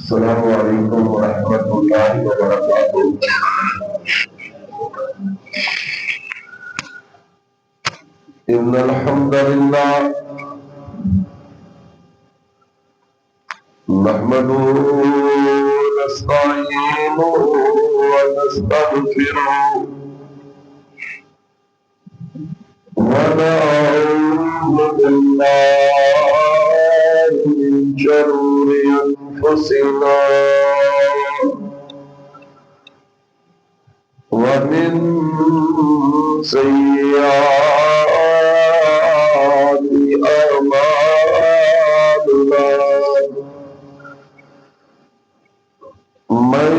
السلام علیکم ورحمۃ اللہ وبرکاتہ۔ ان الحمد للہ نحمده ونستعینه ونستغفره ونعوذ بالله من شرور انفسنا ومن سيئات أعمالنا، من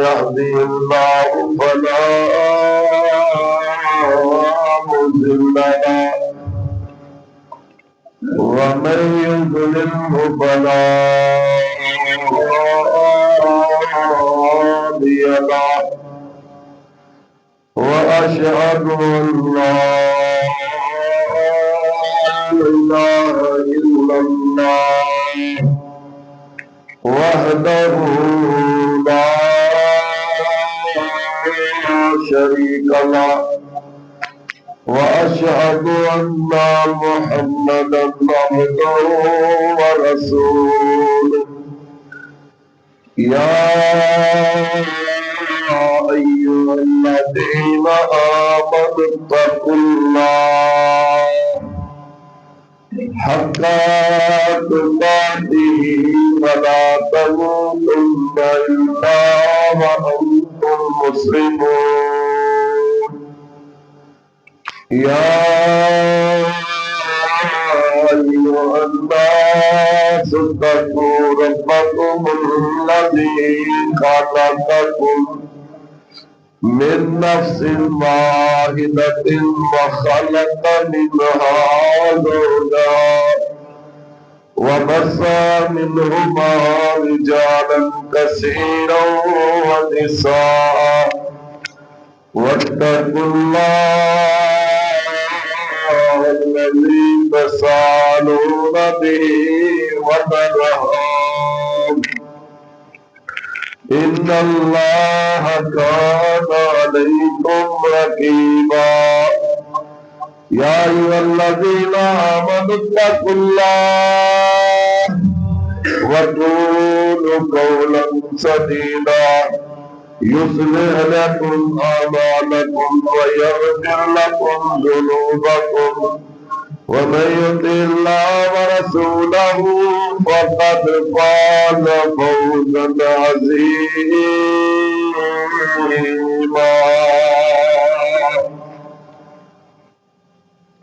يهده الله فلا مضل له ومن يضلله فلا هادي له، وأشهد أن لا إله إلا الله وحده لا شريك له، وأشهد أن محمدا عبده ورسوله. يا أيها الذين آمنوا اتقوا الله حق تقاته ولا تموتن إلا وأنتم مسلمون. يا أيها الناس اتقوا ربكم الذي خلقكم من نفس واحدة وخلق منها زوجها وبث منهما رجالا كثيرا ونساء، واتقوا الله الذي تساءلون به والأرحام إن الله كان عليكم رقيبا. يا أيها الذين آمنوا اتقوا الله وقولوا قولا سديدا يصلح لكم أعمالكم ويغفر لكم ذنوبكم، ومن يطع الله ورسوله فقد فاز فوزا عظيما.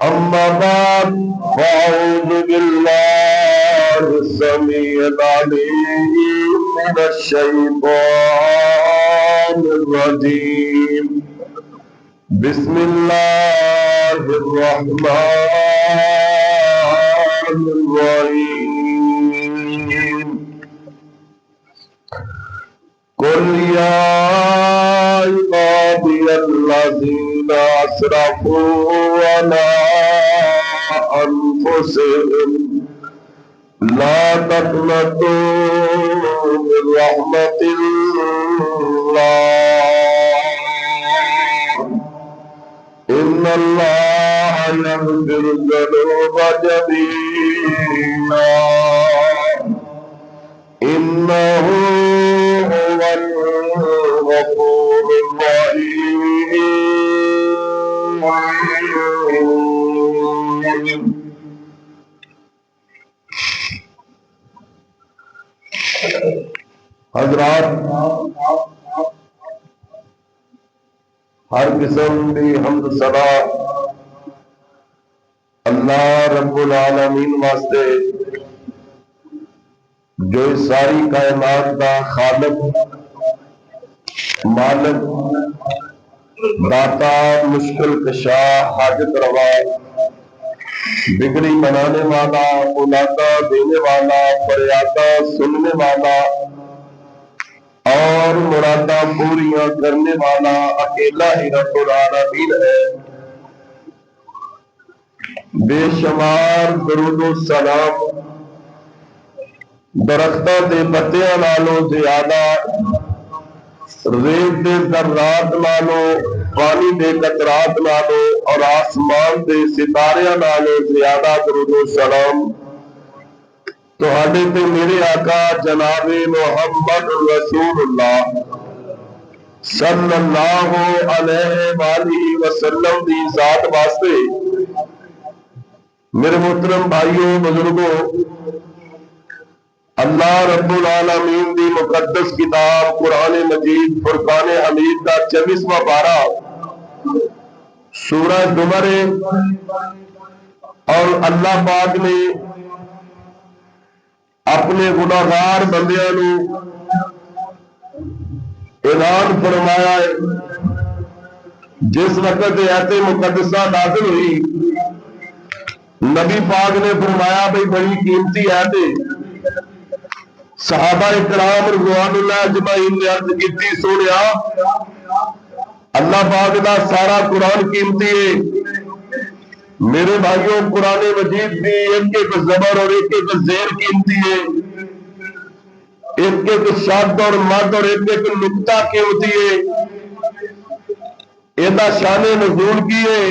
أما بعد، فأعوذ بالله السميع العليم من الشيطان الرجيم. بسم الله الرحمن الرحيم. قل يا عبادي الذين أسرفوا على أنفسهم لا تقنطوا من رحمة الله، إن الله يغفر الذنوب جميعا إنه هو الغفور الرحيم. حضرات، ہر قسم کی حمد ثنا اللہ رب العالمین واسطے جو اس ساری کائنات کا خالق، مالک، داتا، مشکل کشا، حاجت روا، بگڑی بنانے والا، اولادہ دینے والا، فریادہ سننے والا اور مرادہ پوریاں کرنے والا اکیلا ہی رب العالمین ہے۔ بے شمار درود و سلام درختوں کے پتیاں نالوں زیادہ، ریت دے ذرات نالوں، پانی دے قطرات نالوں اور آسمان دے ستاریاں نالوں زیادہ درود و سلام تہاڈے تے میرے آقا جناب محمد رسول اللہ صلی اللہ علیہ وآلہ وسلم دی ذات واسطے۔ میرے محترم بھائیوں بزرگوں، اللہ رب العالمین دی مقدس کتاب قرآن مجید فرقان حمید کا 24واں پارہ سورہ زمر ہے، اور اللہ پاک نے اپنے گناہگار بندیاں نو اعلان فرمایا ہے۔ جس وقت ایت مقدسہ نازل ہوئی، نبی پاک نے فرمایا بھئی بڑی قیمتی ایت ہے۔ صحابہ اکرام رضوان اللہ اجمعین نے عرض کیتی سونیا اللہ پاک دا سارا قرآن قیمتی ہے، میرے بھائیوں قرآن مجید دی ایک ایک زبر اور ایک ایک زیر قیمتی ہے، ایک ایک شاد اور مد اور ایک ایک نقطہ قیمتی ہے، ایدہ شان نزول کی ہے۔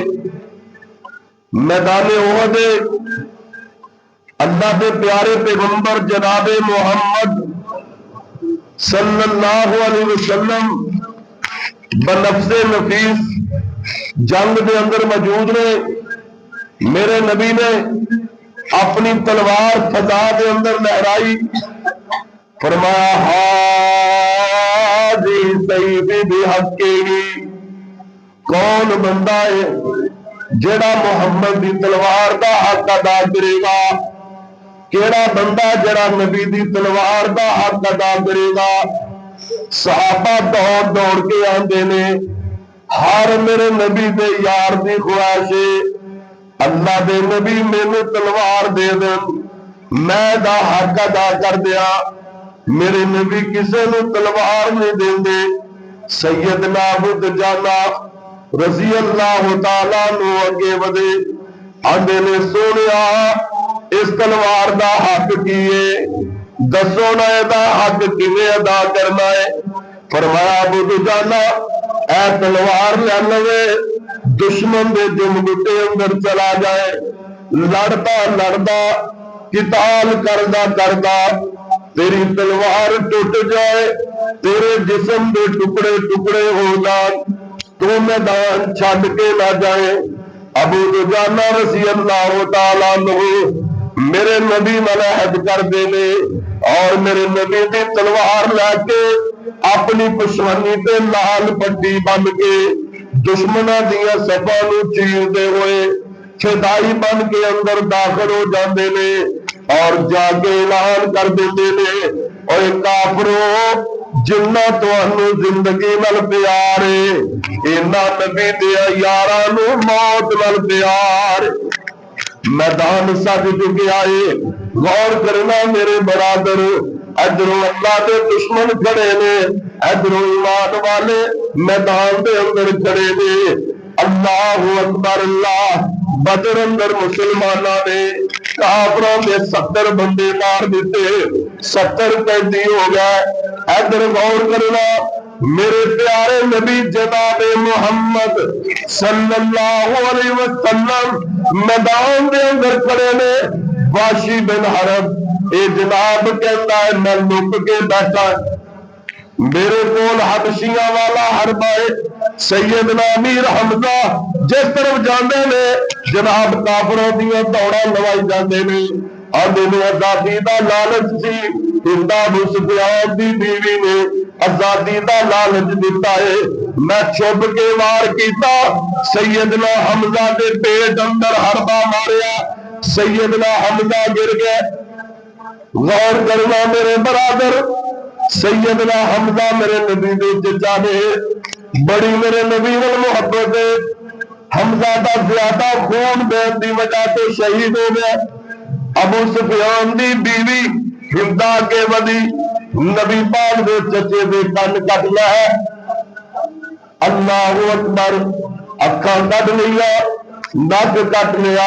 میدان احد اللہ کے پیارے پیغمبر جناب محمد صلی اللہ علیہ وسلم بنفس نفیس جنگ دے اندر موجود نے۔ میرے نبی نے اپنی تلوار فضا دے اندر لہرائی، فرمایا ہاذی سیفی بحقہ، کون بندہ ہے جڑا محمد دی تلوار دا حق ادا کرے گا، کیڑا بندہ جڑا نبی دی تلوار دا حق ادا کرے گا۔ صحابہ دوڑ دوڑ کے آندے نے، ہر میرے نبی دے یار دی خواہش ہے اللہ دے نبی مینوں تلوار دے دین، میں دا حق ادا کر دیا۔ میرے نبی کسے نوں تلوار نہیں دیندے۔ سیدنا ابو دجانہ رضی اللہ تعالیٰ نو اگے ودے، آندے نے سونیا اس تلوار دا حق کیے، دسو نا دا حق کیویں ادا کرنا ہے۔ فرمایا ابو دجانہ اے تلوار لے لوے، دشمن دے جمگٹے اندر چلا جائے، لڑتا لڑتا قتال کردا کردا تیری تلوار ٹوٹ جائے، تیرے جسم دے ٹکڑے ٹکڑے ہو جان، تو میدان چھڈ کے نہ جائے۔ ابو دجانہ رضی اللہ تعالیٰ عنہ میرے نبی ملحد کر دے لے، اور میرے نبی دی تلوار لے کے اپنی پشوانی تے لال پٹی بن کے دشمناں دیاں صفاں نو چیر دے ہوئے فدائی بن کے اندر داخل ہو جاندے نے، اور جا کے اعلان کر دیندے نے اوے کافرو جنہ تانوں زندگی نال پیار ہے، انہاں نبی دے یاراں نو موت نال پیار۔ میدان سج چکے آئے، غور کرنا میرے برادر، ادھروں اللہ دے دشمن کھڑے نے، ادھروں ایمان والے میدان دے اندر کھڑے نے۔ اللہ اکبر اللہ، بدر اندر مسلماناں نے کافراں دے 70 بندے مار دیتے، 70 قیدی ہو گئے۔ ادھر غور کرنا میرے پیارے نبی جناب محمد صلی اللہ علیہ وسلم میدان دے اندر کھڑے نے۔ واشی بن حرب اے جناب کہتا ہے میں لک کے بیٹھا، میرے کول حبشیاں والا حرب ہے، سیدنا امیر حمزہ جس طرف جاندے نے جناب کافروں دیاں دوڑاں لوائی جاندے نے، آندے نے آزادی دا لالچ سی، ہندا ابو سفیان دی بیوی نے آزادی دا لالچ دیتا ہے، میں چھپ کے وار کیتا، سیدنا حمزہ دے پیٹ اندر حربہ ماریا، سیدنا حمزہ گر گئے۔ غور کرنا میرے برادر، سیدنا حمزہ میرے نبی دے چچا نے، بڑی میرے نبی وال محبت ہے۔ حمزہ دا زیادہ خون بہن دی وجہ تو شہید ہو گیا۔ ابو سفیان دی بیوی ہندا کے ودی نبی پاک دے چچے دے کن کٹ لے، اللہ اکبر، اکھاں کٹ لیا، نک کٹ لیا،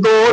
2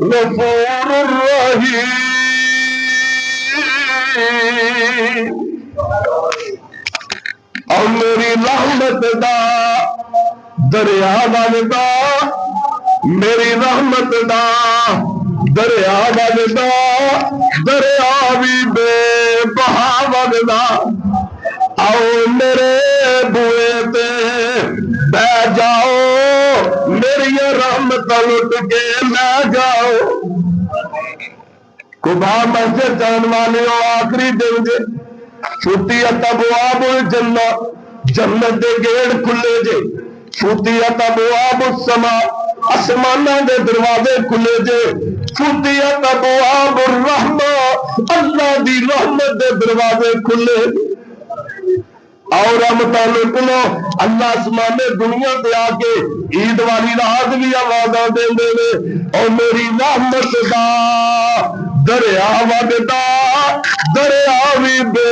غفور رحیم. اور میری رحمت دا دریا بندا، میری رحمت دا دریا بندا، دریا بھی بے بہا بندا. آؤ میرے بوئے تے بہ جاؤ، میری رحمت لٹ کے لے جاؤ. قبا مسجد جان والے آخری دن جے فتحت ابواب الجنہ، جنت دے گیٹ کھلے جے. فتحت ابواب السماء، آسماناں دے دروازے کھلے جے. فتحت ابواب الرحمہ، اللہ دی رحمت دے دروازے کھلے. اور رحمتاں لٹ لو. اللہ آسمانے دنیا تے آ کے عید والی رات بھی آوازاں دیندے نے. اور میری رحمت دا دریا وگدا، دریا بھی بے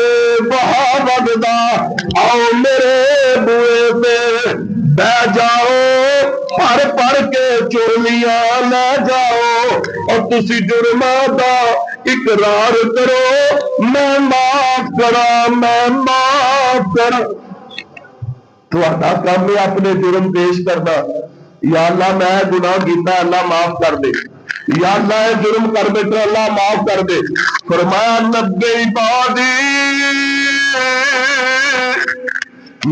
بہا وگدا. آؤ میرے بوئے تے بہ جاؤ، پڑھ پڑھ کے چولیاں لے جاؤ. اور تسی جرماں دا اقرار کرو، میں معاف کرا، میں معاف کرا. تہاڈا کام ہے اپنے جرم پیش کرنا. یا اللہ میں گناہ کیتا، اللہ معاف کر دے. یا اللہ اے جرم کر بیٹھا، اللہ معاف کر دے. فرمایا نبی عبادی،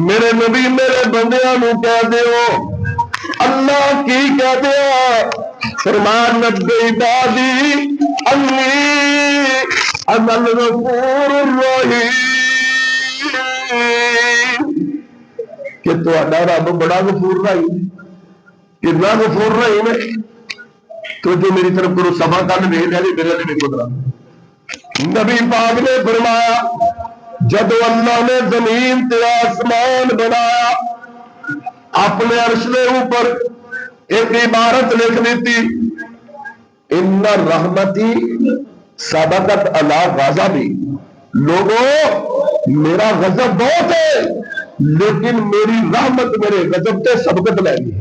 میرے نبی میرے بندیاں نو کہہ دیو. اللہ کی کہہ دیا؟ فرمایا نبی عبادی انی انا الغفور الرحیم. کہ تہاڈا رب بڑا غفور رحیم، کتنا غفور رحیم ہے. تو جو میری طرف کرو سبا کل ویل ہے میرے لیے قدرا. نبی پاک نے فرمایا جدو اللہ نے زمین تے آسمان بنایا، اپنے عرش کے اوپر ایک عبارت لکھ دیتی، ان رحمتی سبقت علی غضبی. لوگوں میرا غضب بہت ہے لیکن میری رحمت میرے غضب تے سبقت لے گئی.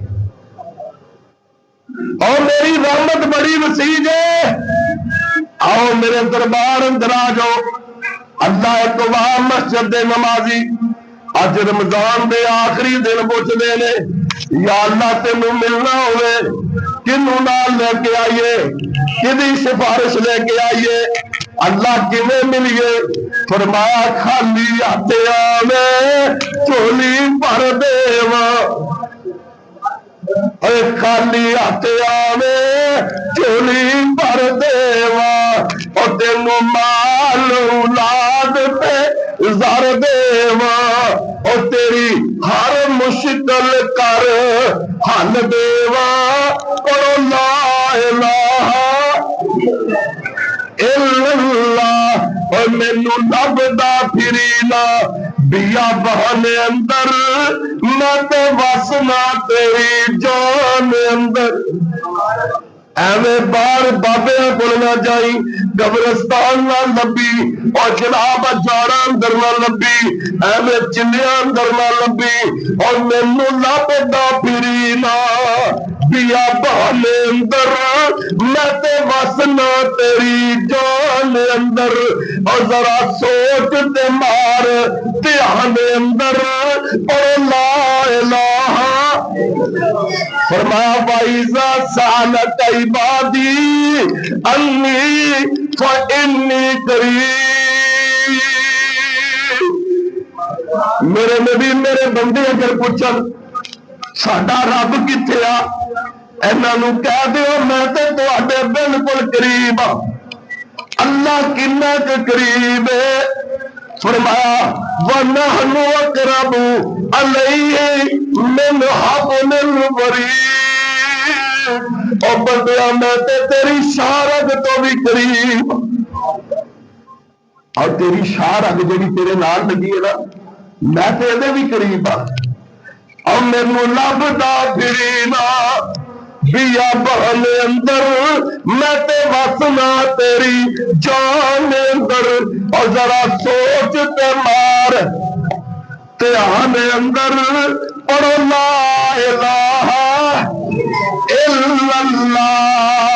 اور میری رحمت بڑی وسیع ہے. آؤ میرے دربار اندر آ جاؤ. اللہ اقوام مسجد دے نمازی اج رمضان دے آخری دن پوچھتے ہیں یا اللہ تینوں ملنا ہوئے کنوں نال لے کے آئیے، کدی سفارش لے کے آئیے. اللہ کیویں ملیے؟ فرمایا خالی ہاتھ آوے چولی بھر دیواں. اے خالی ہاتھ آوے چولی بھر دیواں. اور تینوں مال اولاد پہ زر دیواں. اور تیری ہر مشکل کر حل دیواں. پڑھو لا الہ الا اللہ. اور مینوں لبدا پھرینا بیا بہن اندر، میں تے وسنا تیری جان اندر. ایویں بار بابے کول نہ جائی، قبرستان نہ لبی، اور جناب جاڑا اندر نہ لبی، ایویں چلیاں اندر نہ لبی. اور مینوں لبدا پھرینا بیا بہن اندر، میں تے وسنا تیری جان اندر. اور ذرا سوچ تے مار دھیان اندر، اور لا الہ. فرمایا وَإِذَا سَأَلَكَ عِبَادِي أَنِّي فَإِنِّي قَرِيبٌ. میرے نبی میرے بندے اگر پوچھن ساڈا رب کتھے آ، انہاں نوں کہہ دیو میں تے تہاڈے بالکل قریب ہاں. اللہ کنا کے قریب ہے؟ فرمایا وَنَحْنُ أَقْرَبُ عَلَيْهِ مِنْ حَبْلِ الْوَرِيدِ. اور بندیا میں تے تیری شارگ تو بھی قریب، اور تیری شارگ جڑی تیرے نال لگی ہے نا میں تے دے بھی قریب ہاں. اور مینوں لبدا پھرینا بیا بہن اندر، میں تے وسنا تیری جان اندر. اور ذرا سوچ تے مار دھیان اندر، پڑھو لا الہ الا اللہ.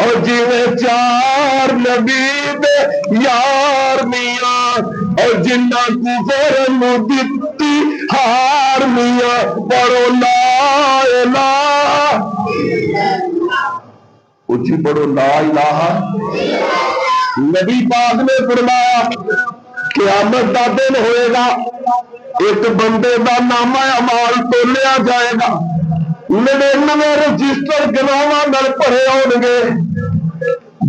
اور جویں چار نبی دے یار میاں اور جنہ کفر نو دتی ہار میاں پڑھو لا الہ اچھی پڑھو لا الہ۔ نبی پاک نے فرمایا قیامت کا دن ہوئے گا، ایک بندے کا نامہ اعمال تولیا جائے گا، 99 رجسٹر گناہاں نال بھرے ہون گے،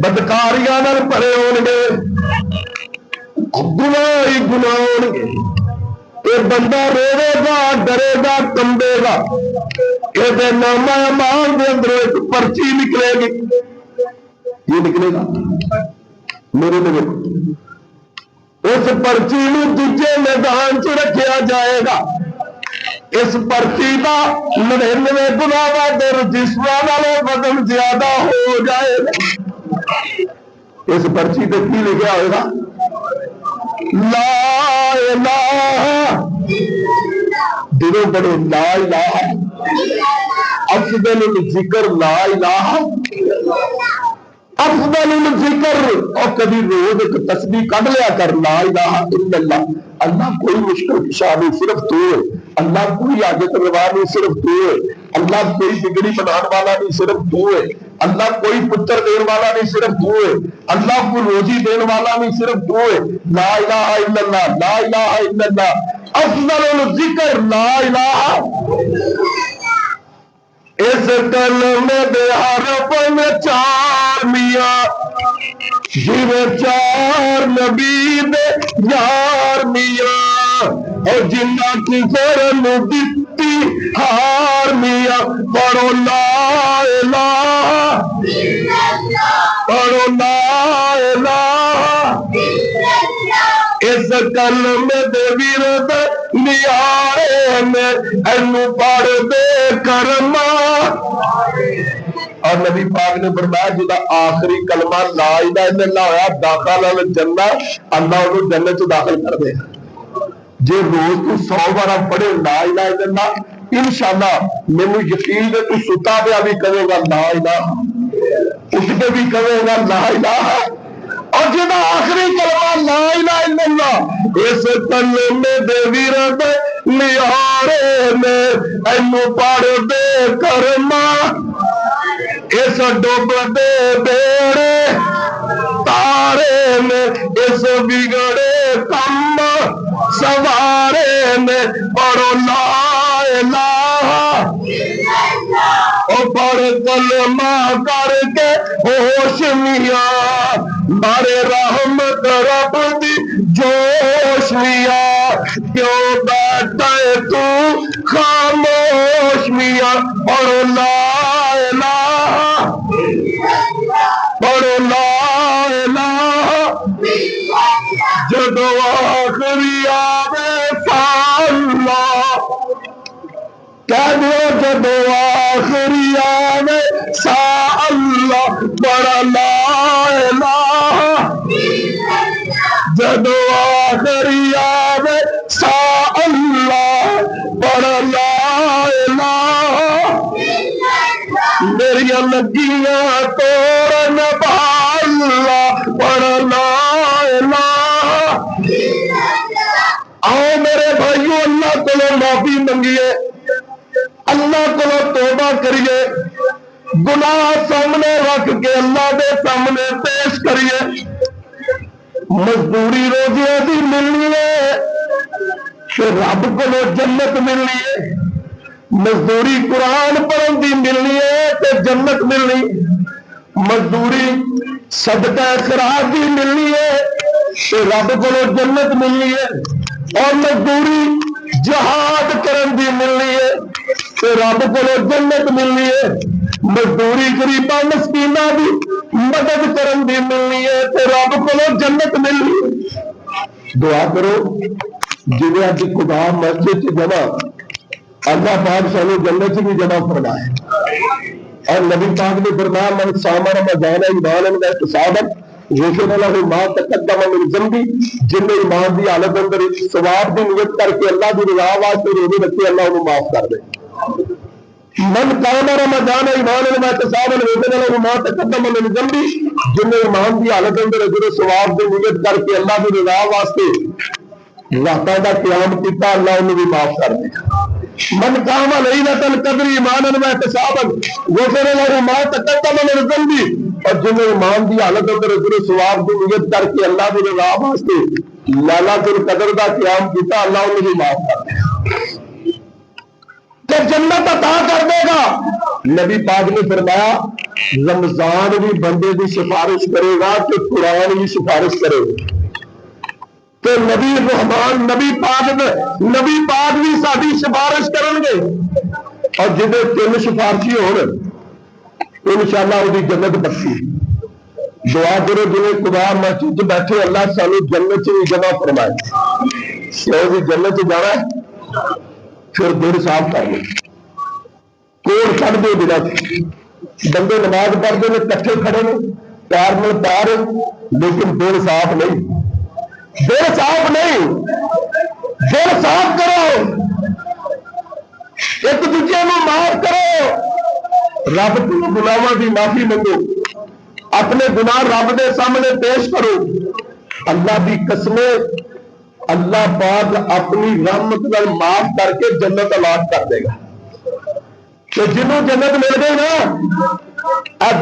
بدکاریاں نال بھرے ہون گے، گناہ ہی گناہ ہون گے۔ یہ بندہ روے گا، ڈرے گا، کمبے گا، یہ نامہ اعمال دے اندر ایک پرچی نکلے گی، یہ نکلے گا میرے دیکھو، اس پرچی نو دوجے میدان چ رکھیا جائے گا، اس پرچی کا 99 گناہاں دے رجسٹراں نالوں وزن زیادہ ہو جائے گا۔ اس پرچی تے کی لکھیا ہوئے گا؟ لا الہ، دلوں بڑے لا الہ، افضل الذکر لا الہ، افضل الذکر، اور کبھی روز ایک تسبیح کر لیا کر لا الہ الا اللہ۔ اللہ کوئی مشکل کشا نہیں، صرف تو ہے، اللہ کوئی حاجت روا نہیں، صرف تو ہے، اللہ کوئی بگڑی بنان والا نہیں، صرف تو ہے، اللہ کوئی پتر دین والا نہیں، صرف تو ہے، اللہ کو روزی دین والا نہیں، صرف تو ہے۔ لا الہ الا اللہ، لا الہ الا اللہ، افضل الذکر لا الہ۔ اس کلمے دے حرف میں چار میاں، جویں چار نبی دے یار میاں اور جنہ کفر نو دتی ہار میاں پڑھو لا الہ، پڑھو لا الہ۔ اس کلمے دے ورد نیارے میں اینو پڑھ دے کرما، اور نبی پاک نے فرمایا جدا آخری کلمہ لا الہ الا اللہ ہویا داخل الجنہ، اللہ انہوں جنت چ داخل کر دے۔ جے روز تو 100 بار پڑھے لا الہ الا اللہ، انشاءاللہ مینوں یقین ہے تو ستا پیا بھی کہے گا لا الہ، اٹھ کے بھی کہے گا لا الہ، اور جدا آخری کلمہ لا الہ الا اللہ، اس کلمے دے ورد نیارے میں اینو پڑھ دے کرما، اس ڈوب دے بیڑے تارے میں، اس بگڑے کم سوارے میں پڑھو لا الہ، او پڑھ کلمہ کر کے ہوش میاں، مارے رحمت رب دی جوش میاں، کیوں بیٹھے تو خاموش میاں، پڑھو لا الہ، پڑھو لا الہ۔ جدو آخری آوے ساللہ، کہہ دو جدو آخری آوے ساللہ، پڑھ لا الہ، جدو آخری آوے ساللہ، پڑھ لا الہ۔ میری لگیاں توڑن بالا، پڑھ لا الہ۔ آؤ میرے بھائیو اللہ کو معافی منگیے، اللہ کو توبہ کریے، گناہ سامنے رکھ کے اللہ دے سامنے پیش کریے۔ مزدوری روزیاں دی ملنی ہے کہ رب کو جنت ملنی ہے، مزدوری قرآن پڑھن دی ملنی ہے کہ جنت ملنی، مزدوری صدقہ خیرات دی ملنی ہے کہ رب کو جنت ملنی ہے، اور مزدوری جہاد کرن دی ملنی ہے کہ رب کو جنت ملنی ہے، مزدوری غریباں مسکیناں دی مدد کرن دی ملنی ہے کہ رب کو جنت ملنی ہے۔ دعا کرو جنہیں اج خدا مسجد جمع اللہ پاک سانو جنت بھی جمع فرمائے، اور نبی پاک نے فرمایا من صام رمضان ایمانا واحتسابا غفر لہ ما تقدم من ذنبہ، جن نے ایمان دی حالت اندر ثواب دی نیت کر کے اللہ دی رضا واسطے روزے رکھے اللہ انہوں معاف کر دے۔ من قام رمضان ایمانا واحتسابا غفر له ما تقدم من ذنبه جن ایمان کی حالت اندر جو ثواب کی نیت کر کے اللہ کی رضا واسطے راتاں دا قیام کیتا اللہ انہوں بھی معاف کر دے. من قام لیلۃ القدر ایمانا واحتسابا غفر له ما تقدم من ذنبه اور جن ایمان کی حالت اندر جو ثواب کی نیت کر کے اللہ کی رضا واسطے لیلۃ القدر دا قیام کیتا اللہ انہوں بھی معاف کر دے. جنت عطا کر دے گا. نبی پاک نے فرمایا رمضان بھی بندے کی سفارش کرے گا تو قرآن بھی سفارش کرے گا. تو نبی رحمان نبی پاک بھی ساری سفارش کرن گے اور جن تین سفارشی ہو انشاءاللہ وہ جنت بخشی. دعا کرو جن خدا مسجد بیٹھے اللہ سانو جنت سے جمع فرمائے. جنت سے جانا ہے پھر دل صاف کر لیں کوڑ چڑھ دے بلا بندے نماز پڑھتے ہیں کٹھے کھڑے نے پیر میں پیر لیکن دل صاف نہیں. دل صاف نہیں. دل صاف کرو ایک دوسرے کو معاف کرو رب کو گناہاں کی معافی منگو اپنے گناہ رب دے سامنے پیش کرو. اللہ کی قسمیں اللہ پاک اپنی رحمت نال معاف کر کے جنت الاٹ کر دے گا. تو جنوں جنت مل گئی نا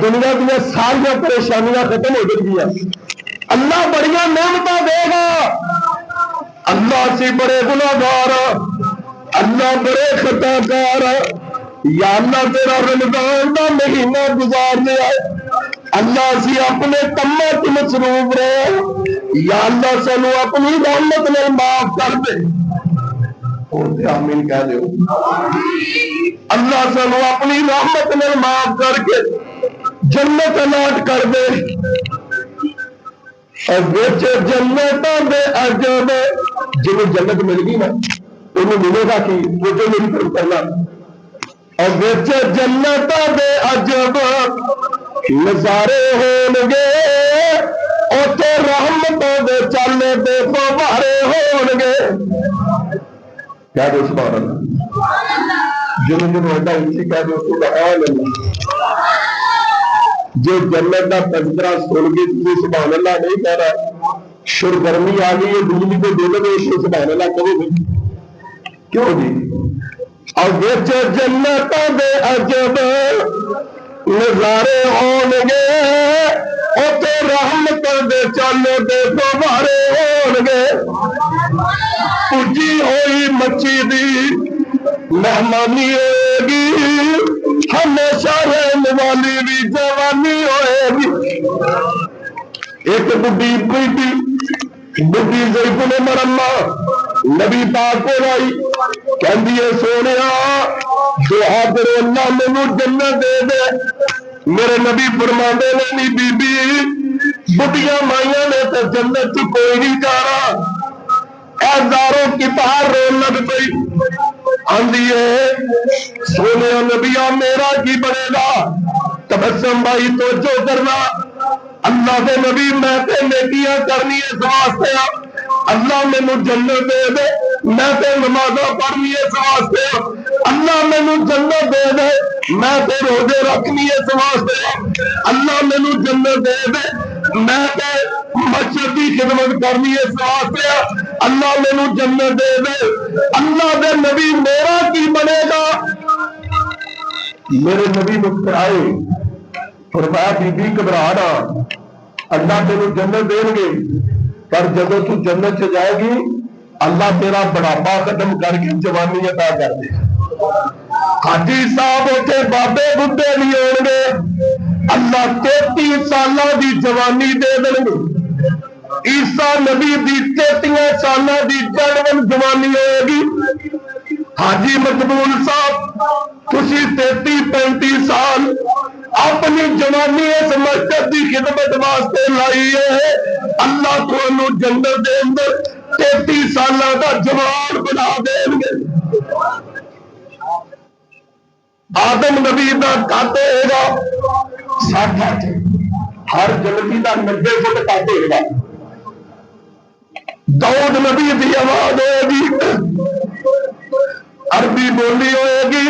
دنیا دیا ساری پریشانیاں ختم ہو جائیں گی. اللہ بڑی نعمتاں دے گا. اللہ سے بڑے گناہگار اللہ بڑے خطا کار یا اللہ تیرا رمضان کا مہینہ گزار لیا اللہ سی اپنے کماں چ مصروف رہے یا اللہ سانو اپنی رحمت نے معاف کر دے. آمین کہہ دیو. اللہ سانو اپنی رحمت نے معاف کر کے جنت الاٹ کر دے. اور وچ جنتاں دے عجب جنوں جنت مل گئی نا انہوں ملے گا کہ وہ جو میری طرف کرنا. اور وچ جنتاں دے عجب نظارے ہون گے اوتھے رحمتوں دے چلے دے فوارے ہون گے. کہہ دو سبحان اللہ. جنوں جنوں ایڈا اچھی کہہ دو سبحان اللہ. جو جنت کا تذکرہ سن کے تجھے سبحان اللہ نہیں کہہ رہا شر گرمی آ گئی ہے بجلی کو دے دو اس کو سبحان اللہ کرو گے کیوں جی. اور وچ جنتاں دے عجب نظارے ہون گے اوتے رحمت دے چلے دے فوارے ہون گے. پجی ہوئی مچھی دی مہمانی ہوئے گی ہمیشہ رہن والی بھی جوانی ہوئے گی. ایک بڈھی زیتون مرما نبی پاک کو لائی کہندی ہے سونیا دعا کرو اللہ مینوں جنت دے دے. میرے نبی فرماندے نے نہیں بی بی بڈھیاں مائیاں نے تو جنت چ کوئی نہیں جا رہا. ہزاروں کی پہاڑ رون لگ پئی آندی ہے سونے نبیا میرا کی بنے گا. تبسم بھائی توجہ کرنا اللہ کے نبی میں تے نیکیاں کرنی اس واسطے اللہ مینوں جنت دے دے میں تے نمازاں پڑھنی اس واسطے اللہ مینوں جنت دے دے میں تے روزے رکھنی اس واسطے اللہ مینوں جنت دے دے میں تے مسجد کی خدمت کرنی اس واسطے اللہ مینوں جنت دے دے. اللہ دے نبی میرا کی بنے گا. میرے نبی مسکرائے فرمایا بی بی گھبرا نہ اللہ تینوں جنت دیں گے پر جب تو جنت سے جائے گی اللہ تیرا بڑھاپا ختم کر کے جوانی عطا کر دے. حاجی صاحب اتنے بابے بڈھے نہیں ہون گے اللہ 33 سالوں کی جوانی دے دیں گے. عیسیٰ نبی دی 33 سالوں کی جنون جوانی ہوئے گی. حاجی مقبول صاحب تسی 33-35 سال اپنی جوانی اس مسجد کی خدمت واسطے لائی ہے اللہ تھانو جنت دے اندر 33 سالوں کا جوان بنا دیں گے. آدم نبی کا کھاتے ہوگا 60 ہر جنتی کا 90 فٹ کھاتے ہوگا. داؤد نبی کی آواز ہوگی عربی پوری بولی ہوئے گی،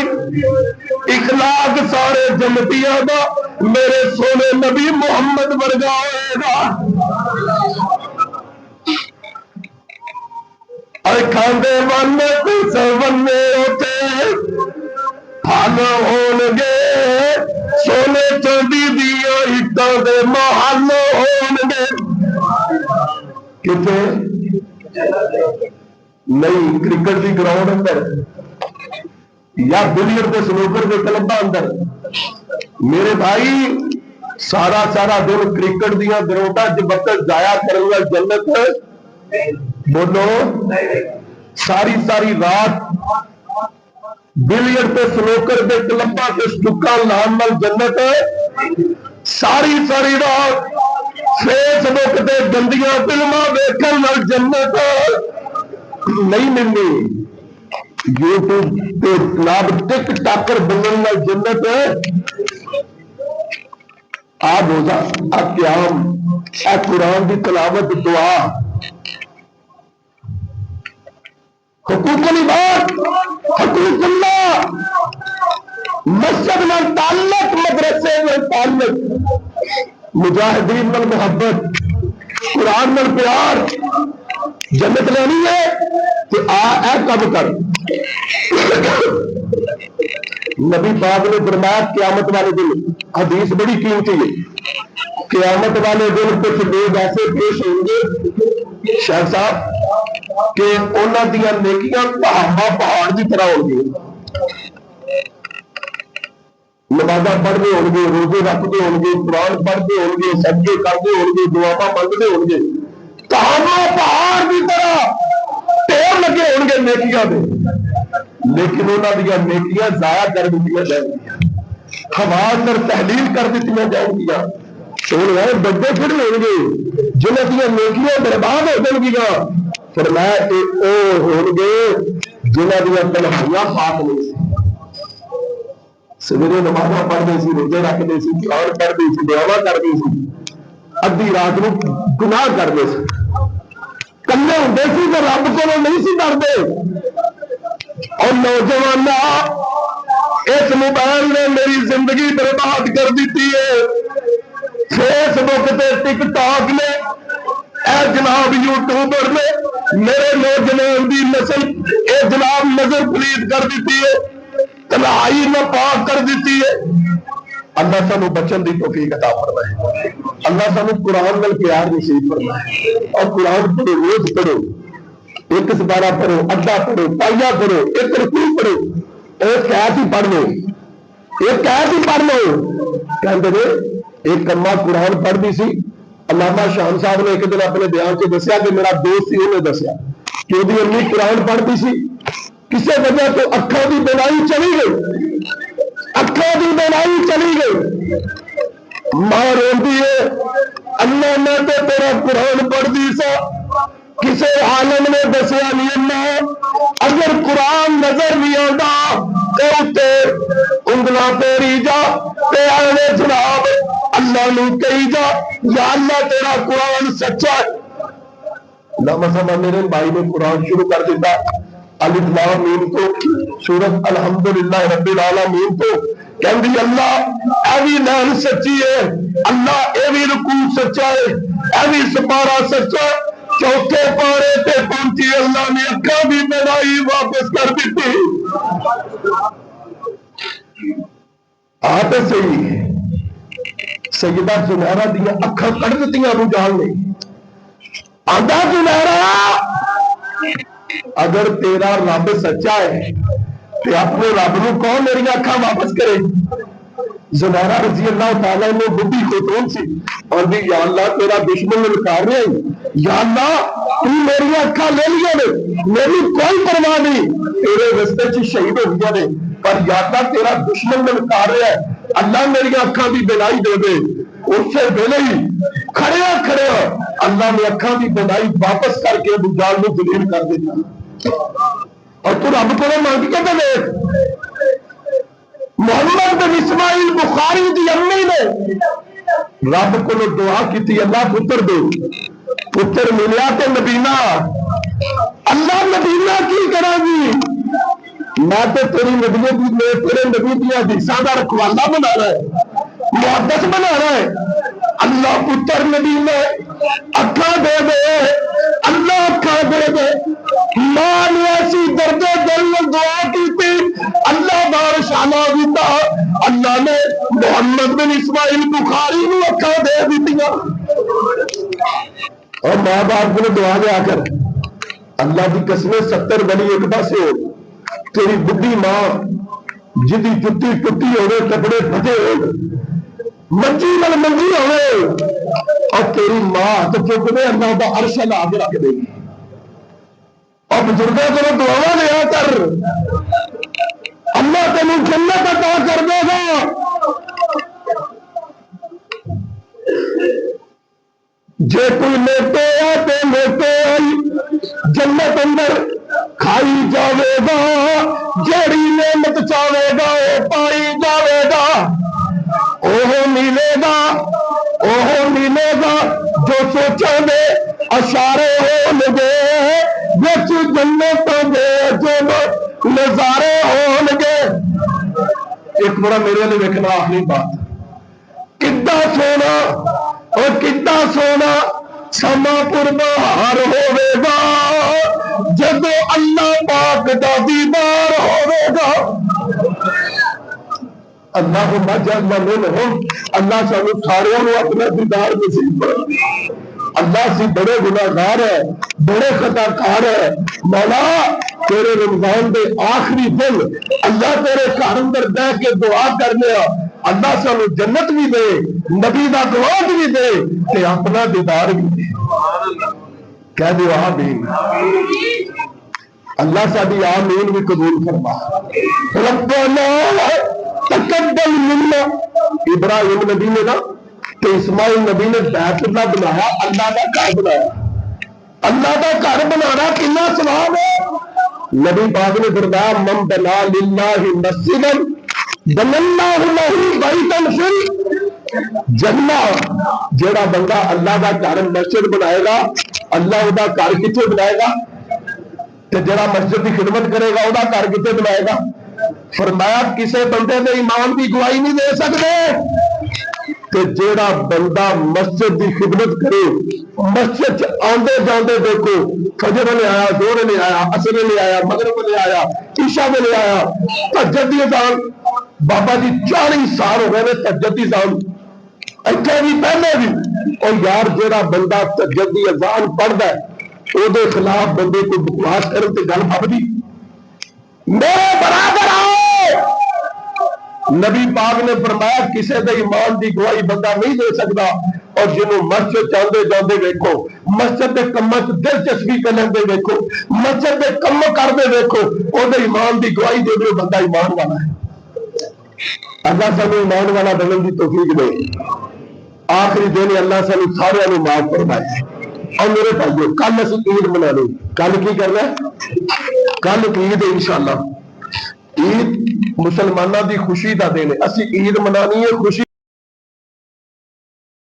اخلاق سارے جنتیاں دا میرے سونے نبی محمد ورگا ہوئے گا۔ کھاندے ون سونے ہوتے پھل ہون گے، سونے چاندی دیا اٹاں دے محل ہون گے۔ کتنے نہیں کرکٹ دی گراؤنڈ اندر یا بلیئر دے سنوکر دے کلباں اندر میرے بھائی سارا دن کرکٹ دیا گراؤنڈاں چ وقت ضائع کرن گا جنت بولو، ساری رات بلیئر تے سنوکر دے کلباں تے سٹکاں لان نال جنت، ساری رات فیس بک تے گندیاں فلماں ویکھن نال جنت نہیں ملنی، یوٹیوب تے جناب ٹک ٹاکر بنن نال جنت آ روزہ آ قیام آ قرآن دی تلاوت دعا حقوق العباد حقوق اللہ مسجد میں تعلق مدرسے میں تعلق مجاہدین میں محبت قرآن میں پیار جنت لینی ہے تو اے کب کر نبی پاک نے فرمایا قیامت والے دن حدیث بڑی قیمتی ہے، قیامت والے دن کچھ لوگ ایسے پیش ہوں گے شیخ صاحب کہ انہوں دیا نیکیاں پہاڑ کی طرح ہوں گی، نمازاں پڑھتے ہو گے، روزے رکھتے ہو گے، قرآن پڑھتے ہو گے، صدقے کرتے ہو گے، دعاواں منگتے ہو گے، پہاڑ کی طرح ٹیر لگے ہو گے نیکیاں دے، لیکن انہوں دیا نیکیاں ضائع کر دیتی جائیں گیا، حواس اور تحلیل کر دیتی جائیں گیا، سونے بڑے پھر ہو گے جنہوں دیا نیکیاں برباد ہو جائیں گیا، فرمایا کہ او ہون گے جنہوں دیا تنہائیاں پاک نہیں سی، سویرے نمازاں پڑھتے سی، روزے رکھتے سی، قرآن پڑھتے سی، دعاواں کرتے سی، ادھی رات نو گناہ کرتے سی، کلے ہوندے سی تے رب کولوں نہیں سی ڈردے، اور نوجوان اس موبائل نے میری زندگی برباد کر دیتی ہے، فیس بک تے ٹک ٹاک نے اے جناب یوٹیوبر نے میرے نوجوان دی نسل اے جناب نظر پلید کر دیتی ہے، تنہائی ناپاک کر دیتی ہے۔ اللہ سانو بچن دی توفیق عطا فرمائے، اللہ سانو قرآن نال پیار نصیب فرمائے، اور قرآن پڑھو، روز پڑھو، ایک سپارہ پڑھو، ادھا پڑھو، پائیا پڑھو، ایک رکوع پڑھو، ایک آیت ہی پڑھ لو، ایک آیت ہی پڑھ لو، کہندے نے ایک اماں قرآن پڑھتی سی، علامہ شان صاحب نے ایک دن اپنے بیان سے دسیا کہ میرا دوست ہی انہیں دسیا کہ وہ امی قرآن پڑھتی سی، کسی وجہ تو اکھاں دی بینائی چلی گئی، اکھاں دی بینائی چلی گئی، ماں روندی ہے اللہ میں تو تیرا قرآن پڑھتی سا، کسی عالم نے دسیا نہیں اللہ اگر قرآن نظر نہیں آتا تو اتنے انگلاں پیری جا تے آنے جناب اللہ نو کہی جا یا اللہ تیرا قرآن سچا ہے۔ علامہ صاحب میرے بھائی نے قرآن شروع کر دیتا الف لام میم تو سورۃ الحمدللہ رب العالمین تو کہندی اللہ اے وی لائن سچی ہے، اللہ اے وی رکوع سچا ہے، اے وی سپارہ سچا ہے، چوتھے پارے تے پہنچی اللہ نے اکھاں بھی بنائی واپس کر دیتی، آپ صحیح سیدہ زنیرہ دیا اکھاں کڑ دیتی ابو جہل نے، آدھا زنیرہ اگر تیرا رب سچا ہے تو اپنے رب نو کون میری اکھاں واپس کرے؟ زنیرہ رضی اللہ تعالیٰ نے بڈھی خاتون سی اور بھی یا اللہ تیرا دشمن للکار رہے ہیں، یا اللہ تو میری اکھاں لے لیا نے، میری کوئی پرواہ نہیں، تیرے رستے چ شہید ہو گیا نے، پر یا اللہ تیرا دشمن للکار رہا ہے، اللہ میری اکھاں دی بینائی دے دے۔ اس سے پہلے ہی کھڑے اللہ نے اکھاں دی بینائی واپس کر کے ابو جہل نو ذلیل کر دیتا، اور تو رب کو مانگ کے تو دیکھ محمد بن اسماعیل بخاری دی امی نے رب کو دعا کی اللہ پتر دے، پتر ملیا تو نبینا، اللہ نبینا کی کرا گی میں تو تیری نبی تیرے نبی دیا حدیثاں دا رکھوالا بنانا ہے، محدث بنانا ہے۔ اللہ پتر نبی نے اکھا دے دے، اللہ اکھا دے دے، ماں نے ایسی درد دل میں دعا کی تھی، اللہ بارش آنا دیتا، اللہ نے محمد بن اسماعیل بخاری کو اکھا دے دیتیاں۔ اور ماں باپ کو دعا دے آ کر اللہ کی قسمیں 70 ولی ایک پاس ہو، تیری بڈھی ماں جدی جتی ٹوٹی ہوئے، کپڑے پھٹے ہوئے، منجی نال منجی ہوئے، اور تیری ماں تو چک دے اللہ کا عرش لا کے رکھ دے گی۔ اور بزرگوں کو دعا لیا کر، اللہ تینوں جنت عطا کر دے گا۔ جے کوئی لیٹے آ تے لیٹے آئی، جنت اندر کھائی جاوے گا، جیڑی نعمت چاہے گا وہ پائی جاوے گا، اوہ ملے گا، اوہ ملے گا جو سوچا دے اشارے ہو لگے، بچ جنتوں دے جو نظارے ہو لگے۔ ایک بڑا میرے لیے دیکھنا آخری بات، کتنا سونا اور کتنا سونا سما پور بہار ہوے گا، جب اللہ پاک دا دیدار ہوے گا۔ اللہم اجعلنا منہم، اللہ سانو سارے اپنا دیدار نصیب کرے۔ اللہ سے بڑے گناہگار ہے، بڑے خطا کار ہے، مولا تیرے رمضان دے آخری دن اللہ تیرے گھر اندر بیٹھ کے دعا کرنے، اللہ سانو جنت بھی دے، نبی دا گواہ بھی دے تے اپنا دیدار بھی دے۔ کہہ دو آمین۔ اللہ ساری آمین بھی قبول فرما۔ ربنا تقبل منا، ابراہیم نبی نے نا تو اسماعیل نبی نے بیت اللہ بنایا، اللہ کا گھر بنایا۔ اللہ کا گھر بنانا کتنا ثواب ہے۔ نبی پاک نے فرمایا من بنا للہ مسجدا بنى اللہ لہ بیتا فی الجنہ، جیڑا بندہ اللہ کا گھر مسجد بنائے گا، اللہ دا گھر کتنے بنائے گا، تے جیڑا مسجد کی خدمت کرے گا وہ گھر کتنے بنائے گا۔ فرمایا کسے بندے دے ایمان کی گواہی نہیں دے سکتے کہ جیڑا بندہ مسجد کی خدمت کرے، مسجد آندے جاندے دیکھو فجر نے آیا، زہر نے آیا، عصر نے آیا، مغرب نے آیا، عشاء نے آیا، تہجد دی اذان، بابا جی 40 سال ہو گئے تہجد دی اذان اتنے بھی پہلے بھی، اور یار جیڑا بندہ تہجد دی اذان پڑھدا ہے او دے خلاف بندے کو بکواس کرن تے گل پھبدی۔ میرے برادر آؤ، نبی پاک نے فرمایا کسے دے ایمان دی گواہی بندہ نہیں دے سکتا، اور جنہوں مسجد جاندے جاندے دیکھو، مسجد دے کماں وچ دلچسپی کر لیندے دیکھو، مسجد دے کم کردے دیکھو، او دے ایمان دی گواہی دے دے بندہ ایمان والا ہے۔ اللہ سانو ایمان والا بننے دی توفیق دے۔ آخری دن اللہ سانو سارے نوں معاف فرمائے۔ اور میرے بھائیو کل اسی عید منا لیں، کل کی کرنا ہے؟ کل عید ہے انشاءاللہ۔ عید مسلمانوں دی خوشی دا دن ہے، اسی عید منانی ہے، خوشی